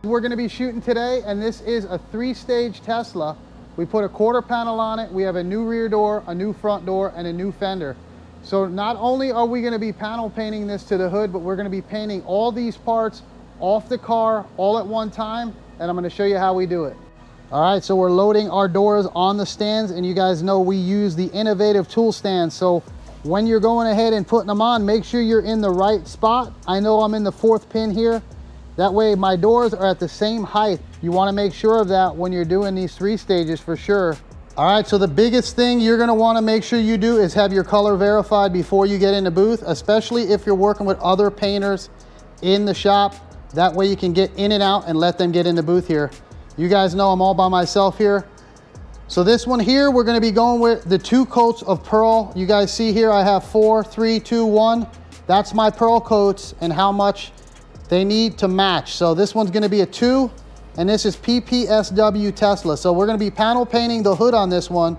We're gonna be shooting today, and this is a 3-stage Tesla. We put a quarter panel on it. We have a new rear door, a new front door, and a new fender. So not only are we gonna be panel painting this to the hood, but we're gonna be painting all these parts off the car all at one time, and I'm gonna show you how we do it. All right, so we're loading our doors on the stands, and you guys know we use the Innovative tool stand. So when you're going ahead and putting them on, make sure you're in the right spot. I know I'm in the 4th pin here. That way my doors are at the same height. You wanna make sure of that when you're doing these 3 stages for sure. All right, so the biggest thing you're gonna wanna make sure you do is have your color verified before you get in the booth, especially if you're working with other painters in the shop. That way you can get in and out and let them get in the booth here. You guys know I'm all by myself here. So this one here, we're gonna be going with the 2 coats of pearl. You guys see here, I have 4, 3, 2, 1. That's my pearl coats and how much they need to match. So this one's gonna be a 2, and this is PPSW Tesla. So we're gonna be panel painting the hood on this one.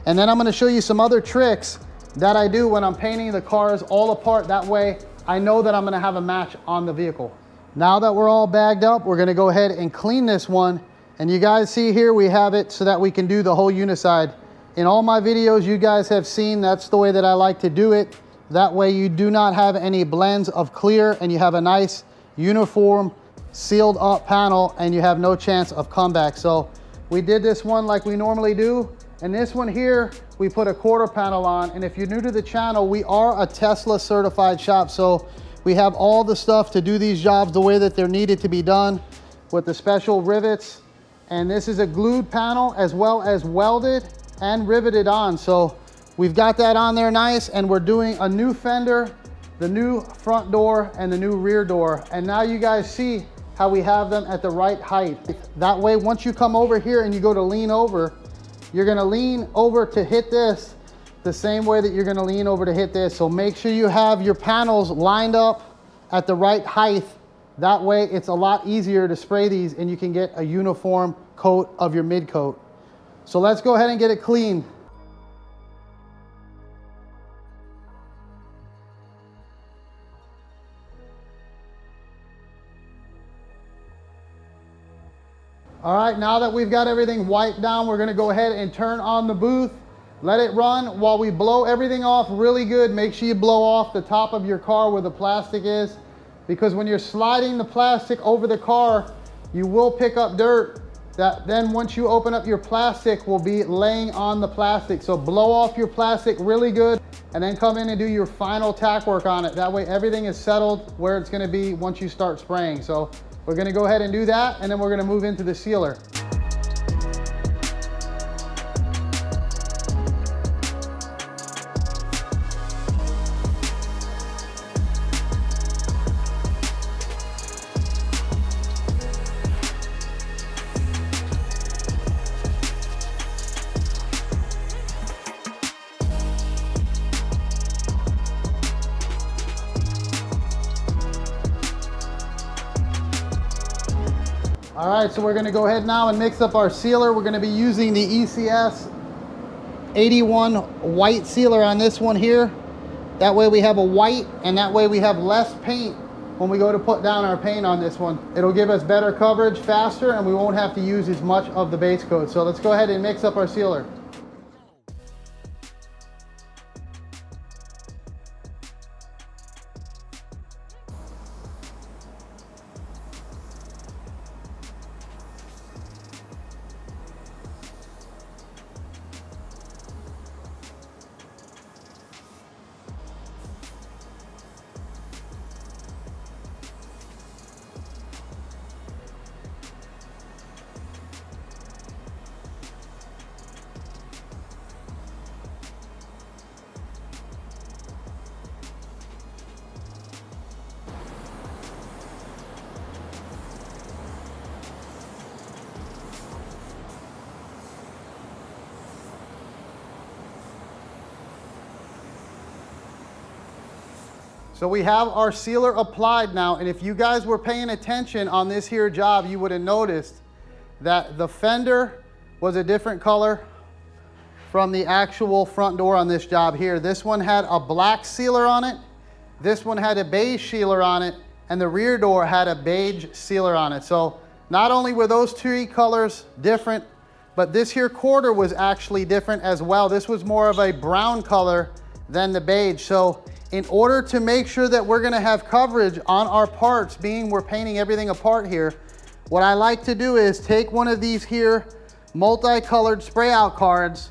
And then I'm gonna show you some other tricks that I do when I'm painting the cars all apart. That way I know that I'm gonna have a match on the vehicle. Now that we're all bagged up, we're gonna go ahead and clean this one. And you guys see here, we have it so that we can do the whole uniside. In all my videos you guys have seen, that's the way that I like to do it. That way you do not have any blends of clear, and you have a nice uniform sealed up panel, and you have no chance of comeback. So we did this one like we normally do. And this one here, we put a quarter panel on. And if you're new to the channel, we are a Tesla certified shop. So we have all the stuff to do these jobs the way that they're needed to be done with the special rivets. And this is a glued panel as well as welded and riveted on. So we've got that on there nice, and we're doing a new fender, the new front door, and the new rear door. And now you guys see how we have them at the right height. That way, once you come over here and you go to lean over, you're gonna lean over to hit this the same way that you're gonna lean over to hit this. So make sure you have your panels lined up at the right height. That way it's a lot easier to spray these, and you can get a uniform coat of your mid coat. So let's go ahead and get it cleaned. All right, now that we've got everything wiped down, we're gonna go ahead and turn on the booth. Let it run while we blow everything off really good. Make sure you blow off the top of your car where the plastic is, because when you're sliding the plastic over the car, you will pick up dirt that then once you open up your plastic will be laying on the plastic. So blow off your plastic really good, and then come in and do your final tack work on it. That way everything is settled where it's gonna be once you start spraying. So we're gonna go ahead and do that, and then we're gonna move into the sealer. All right, so we're gonna go ahead now and mix up our sealer. We're gonna be using the ECS 81 white sealer on this one here. That way we have a white, and that way we have less paint when we go to put down our paint on this one. It'll give us better coverage faster, and we won't have to use as much of the base coat. So let's go ahead and mix up our sealer. So we have our sealer applied now, and if you guys were paying attention on this here job, you would have noticed that the fender was a different color from the actual front door on this job here. This one had a black sealer on it, this one had a beige sealer on it, and the rear door had a beige sealer on it. So not only were those three colors different, but this here quarter was actually different as well. This was more of a brown color than the beige. So in order to make sure that we're gonna have coverage on our parts, being we're painting everything apart here, what I like to do is take one of these here multicolored spray out cards,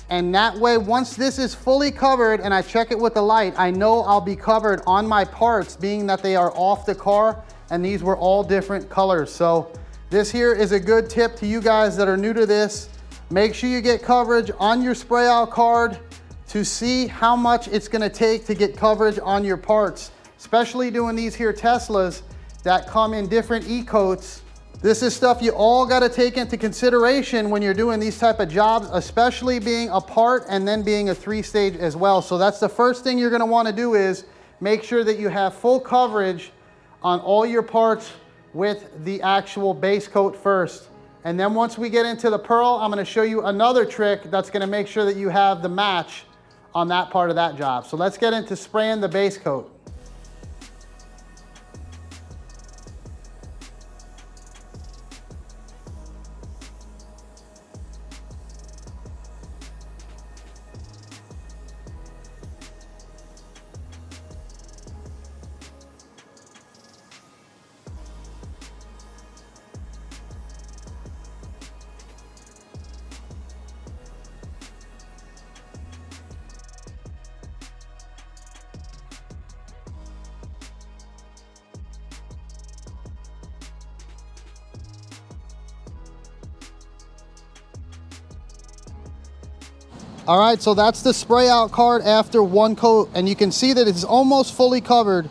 and that way, once this is fully covered and I check it with the light, I know I'll be covered on my parts, being that they are off the car, and these were all different colors. So this here is a good tip to you guys that are new to this. Make sure you get coverage on your spray out card to see how much it's gonna take to get coverage on your parts, especially doing these here Teslas that come in different E-coats. This is stuff you all got to take into consideration when you're doing these type of jobs, especially being a part and then being a 3-stage as well. So that's the first thing you're going to want to do, is make sure that you have full coverage on all your parts with the actual base coat first. And then once we get into the pearl, I'm going to show you another trick that's going to make sure that you have the match on that part of that job. So let's get into spraying the base coat. All right, so that's the spray out card after one coat, and you can see that it's almost fully covered.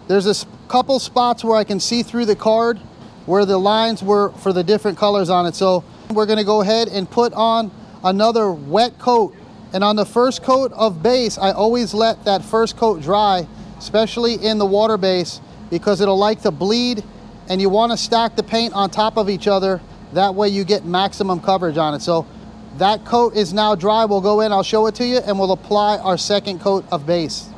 There's a couple spots where I can see through the card where the lines were for the different colors on it. So we're gonna go ahead and put on another wet coat. And on the first coat of base, I always let that first coat dry, especially in the water base, because it'll like to bleed, and you wanna stack the paint on top of each other. That way you get maximum coverage on it. So that coat is now dry. We'll go in, I'll show it to you, and we'll apply our second coat of base.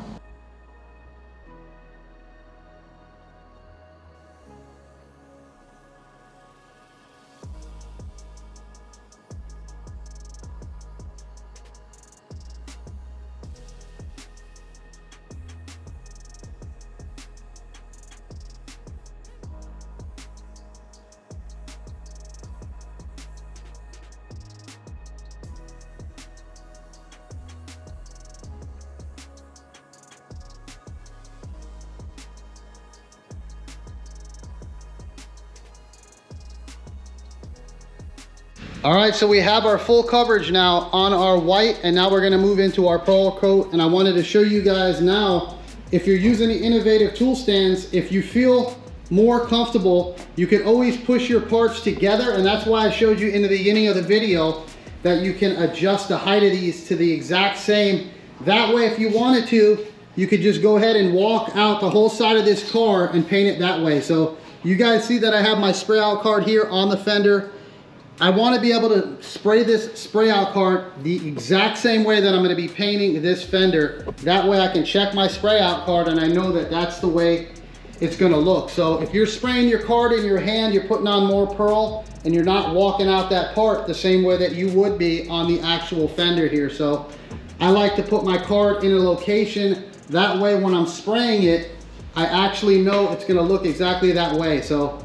All right, so we have our full coverage now on our white, and now we're gonna move into our pearl coat. And I wanted to show you guys now, if you're using the innovative tool stands, if you feel more comfortable, you can always push your parts together, and that's why I showed you in the beginning of the video that you can adjust the height of these to the exact same. That way, if you wanted to, you could just go ahead and walk out the whole side of this car and paint it that way. So you guys see that I have my spray out card here on the fender. I want to be able to spray this spray out card the exact same way that I'm going to be painting this fender. That way I can check my spray out card and I know that that's the way it's going to look. So if you're spraying your card in your hand, you're putting on more pearl and you're not walking out that part the same way that you would be on the actual fender here. So I like to put my card in a location, that way when I'm spraying it, I actually know it's going to look exactly that way. So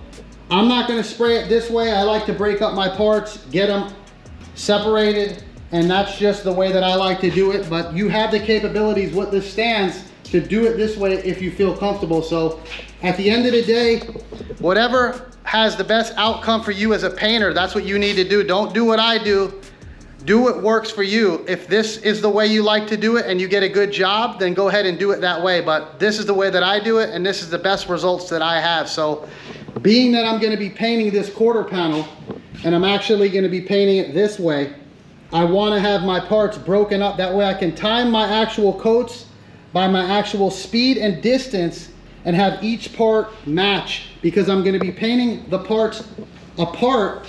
I'm not going to spray it this way. I like to break up my parts, get them separated, and that's just the way that I like to do it. But you have the capabilities with the stands to do it this way if you feel comfortable. So at the end of the day, whatever has the best outcome for you as a painter, that's what you need to do. Don't do what I do. Do what works for you. If this is the way you like to do it and you get a good job, then go ahead and do it that way. But this is the way that I do it, and this is the best results that I have. So being that I'm going to be painting this quarter panel, and I'm actually going to be painting it this way, I want to have my parts broken up. That way I can time my actual coats by my actual speed and distance and have each part match, because I'm going to be painting the parts apart.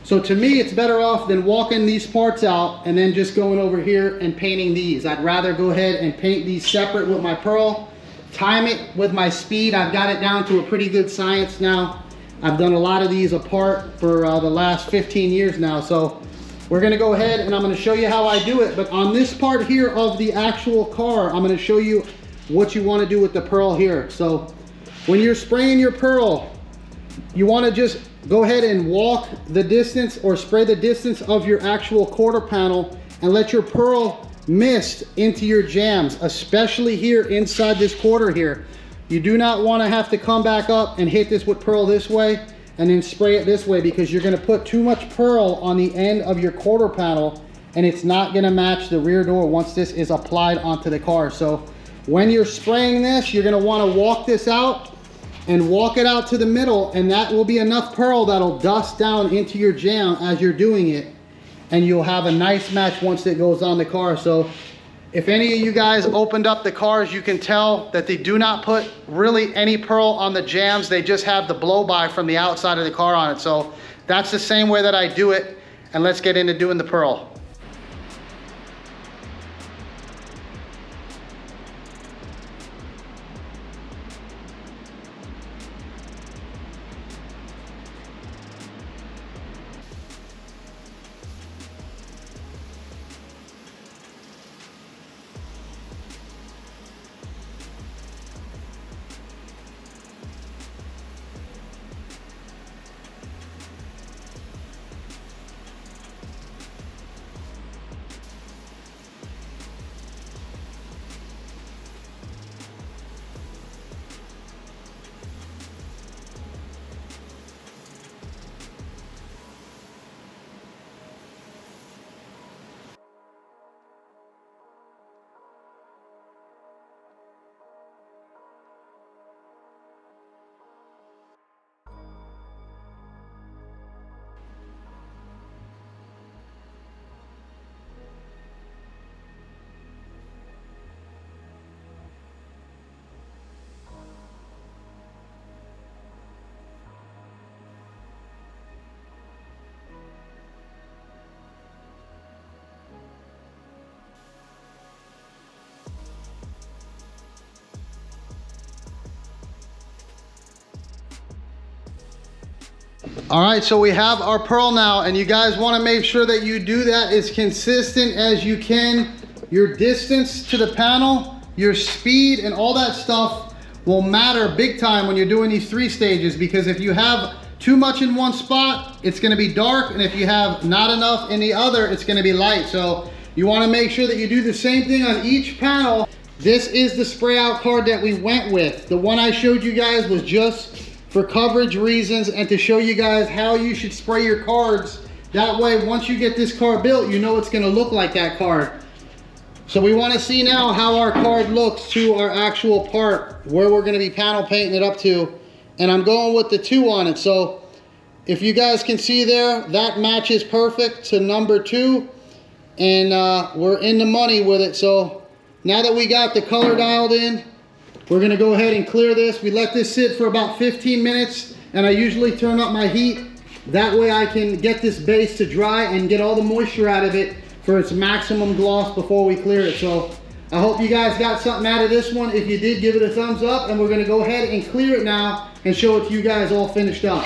So to me, it's better off than walking these parts out and then just going over here and painting these. I'd rather go ahead and paint these separate with my pearl, time it with my speed. I've got it down to a pretty good science now. I've done a lot of these apart for the last 15 years now. So we're gonna go ahead and I'm gonna show you how I do it. But on this part here of the actual car, I'm gonna show you what you wanna do with the pearl here. So when you're spraying your pearl, you wanna just go ahead and walk the distance or spray the distance of your actual quarter panel and let your pearl mist into your jams, especially here inside this quarter here. You do not want to have to come back up and hit this with pearl this way and then spray it this way, because you're going to put too much pearl on the end of your quarter panel and it's not going to match the rear door once this is applied onto the car. So when you're spraying this, you're going to want to walk this out and walk it out to the middle, and that will be enough pearl that'll dust down into your jam as you're doing it, and you'll have a nice match once it goes on the car. So if any of you guys opened up the cars, you can tell that they do not put really any pearl on the jams. They just have the blow by from the outside of the car on it. So that's the same way that I do it. And let's get into doing the pearl. All right, so we have our pearl now, and you guys want to make sure that you do that as consistent as you can. Your distance to the panel, your speed, and all that stuff will matter big time when you're doing these 3 stages, because if you have too much in one spot, it's going to be dark, and if you have not enough in the other, it's going to be light. So you want to make sure that you do the same thing on each panel. This is the spray out card that we went with. The one I showed you guys was just for coverage reasons and to show you guys how you should spray your cards. That way, once you get this car built, you know it's gonna look like that card. So we wanna see now how our card looks to our actual part, where we're gonna be panel painting it up to. And I'm going with the 2 on it. So if you guys can see there, that matches perfect to number 2. And we're in the money with it. So now that we got the color dialed in, we're gonna go ahead and clear this. We let this sit for about 15 minutes, and I usually turn up my heat. That way I can get this base to dry and get all the moisture out of it for its maximum gloss before we clear it. So I hope you guys got something out of this one. If you did, give it a thumbs up, and we're gonna go ahead and clear it now and show it to you guys all finished up.